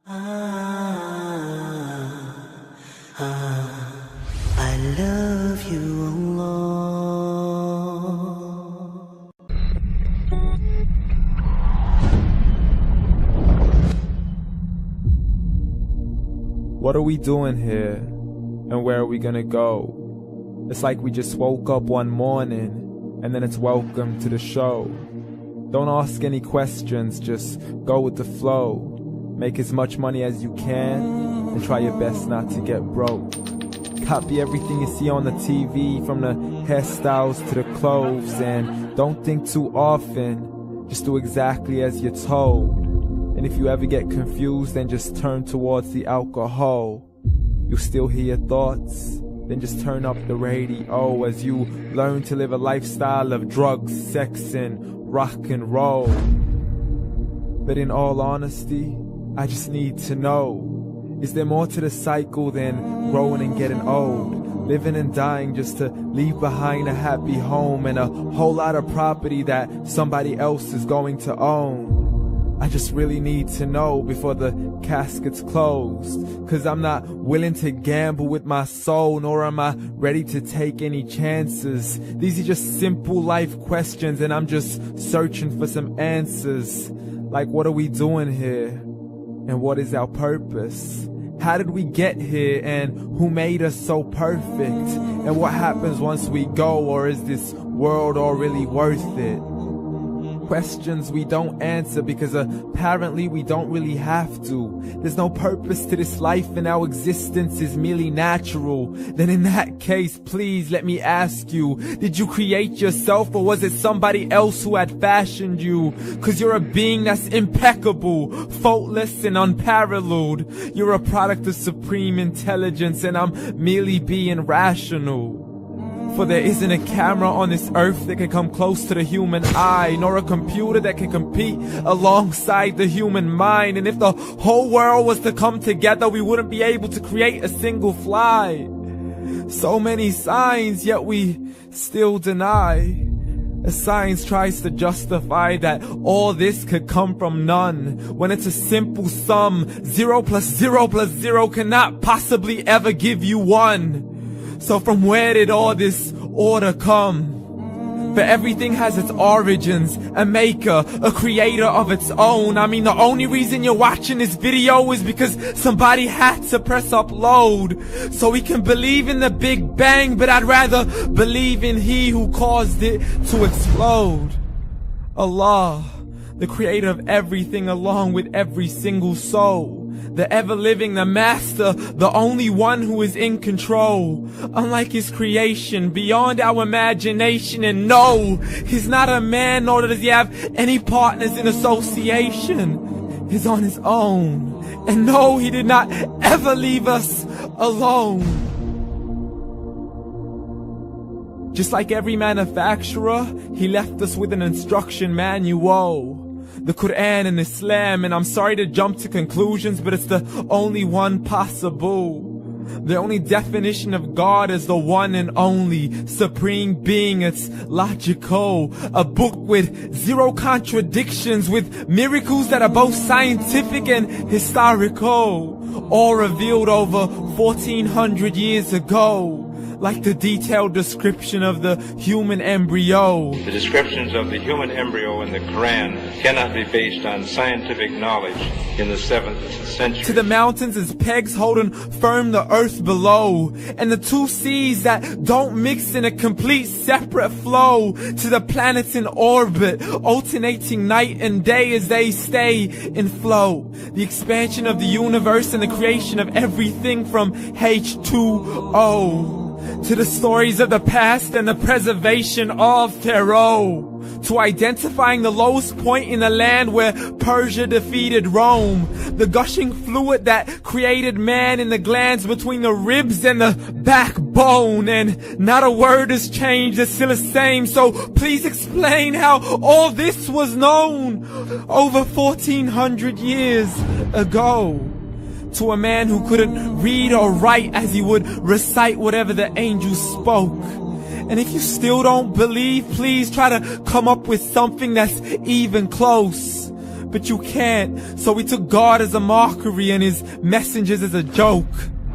I love you, Allah. What are we doing here? And where are we gonna go? It's like we just woke up one morning and then it's welcome to the show. Don't ask any questions, just go with the flow. Make as much money as you can and try your best not to get broke. Copy everything you see on the TV, from the hairstyles to the clothes, and don't think too often, just do exactly as you're told. And if you ever get confused, then just turn towards the alcohol. You'll still hear your thoughts, then just turn up the radio as you learn to live a lifestyle of drugs, sex, and rock and roll. But in all honesty, I just need to know, is there more to the cycle than growing and getting old? Living and dying just to leave behind a happy home and a whole lot of property that somebody else is going to own. I just really need to know before the casket's closed, 'cause I'm not willing to gamble with my soul, nor am I ready to take any chances. These are just simple life questions and I'm just searching for some answers. Like, what are we doing here? And what is our purpose? How did we get here, and who made us so perfect? And what happens once we go, or is this world all really worth it? Questions we don't answer because apparently we don't really have to. There's no purpose to this life and our existence is merely natural. Then in that case, please let me ask you, did you create yourself, or was it somebody else who had fashioned you? 'Cause you're a being that's impeccable, faultless and unparalleled. You're a product of supreme intelligence and I'm merely being rational. For there isn't a camera on this earth that can come close to the human eye, nor a computer that can compete alongside the human mind. And if the whole world was to come together, we wouldn't be able to create a single fly. So many signs, yet we still deny. As science tries to justify that all this could come from none, when it's a simple sum. 0 plus 0 plus 0 cannot possibly ever give you 1. So from where did all this order come? For everything has its origins, a maker, a creator of its own. I mean, the only reason you're watching this video is because somebody had to press upload. So we can believe in the Big Bang, but I'd rather believe in He who caused it to explode. Allah, the creator of everything along with every single soul. The ever-living, the master, the only one who is in control. Unlike his creation, beyond our imagination. And no, he's not a man, nor does he have any partners in association. He's on his own. And no, he did not ever leave us alone. Just like every manufacturer, he left us with an instruction manual. The Quran and Islam, and I'm sorry to jump to conclusions, but it's the only one possible. The only definition of God is the one and only supreme being. It's logical, a book with 0 contradictions, with miracles that are both scientific and historical, all revealed over 1400 years ago. Like the detailed description of the human embryo. The descriptions of the human embryo in the Quran cannot be based on scientific knowledge in the 7th century. To the mountains as pegs holding firm the earth below, and the 2 seas that don't mix in a complete separate flow. To the planets in orbit, alternating night and day as they stay in flow. The expansion of the universe and the creation of everything from H2O. To the stories of the past and the preservation of Pharaoh. To identifying the lowest point in the land where Persia defeated Rome. The gushing fluid that created man in the glands between the ribs and the backbone. And not a word has changed, it's still the same. So please explain how all this was known over 1400 years ago. To a man who couldn't read or write, as he would recite whatever the angels spoke. And if you still don't believe, please try to come up with something that's even close. but you can't. So we took God as a mockery and his messengers as a joke.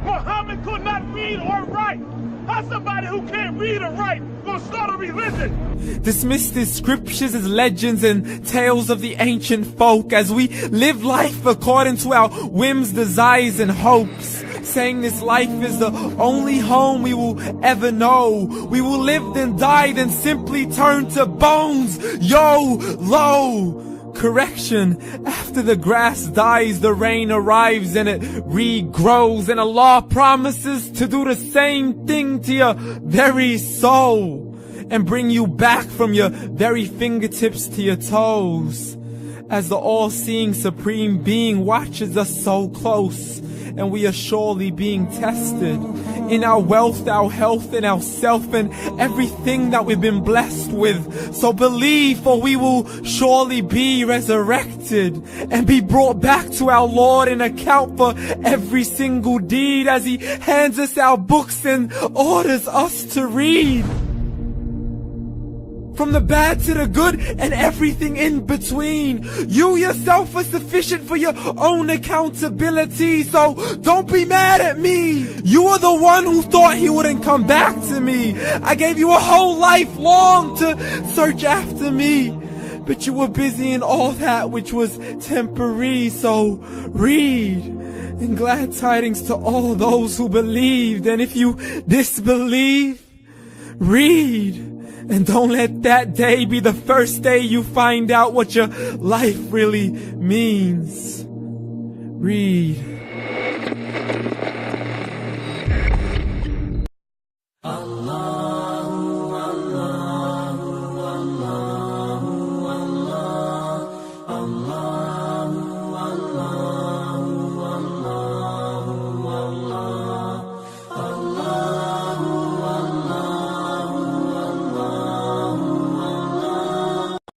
Muhammad could not read or write. How somebody who can't read or write gonna start a religion? Dismissed his scriptures as legends and tales of the ancient folk as we live life according to our whims, desires, and hopes. Saying this life is the only home we will ever know. We will live then die then simply turn to bones. YOLO! Correction, after the grass dies, the rain arrives and it regrows, and Allah promises to do the same thing to your very soul and bring you back from your very fingertips to your toes, as the all-seeing supreme being watches us so close, and we are surely being tested in our wealth, our health, and our self, and everything that we've been blessed with. So believe, for we will surely be resurrected and be brought back to our Lord and account for every single deed as he hands us our books and orders us to read. From the bad to the good and everything in between. You yourself are sufficient for your own accountability, so don't be mad at me. You are the one who thought he wouldn't come back to me. I gave you a whole life long to search after me, but you were busy in all that which was temporary, so read. And glad tidings to all those who believed, and if you disbelieve, read. And don't let that day be the first day you find out what your life really means. Read.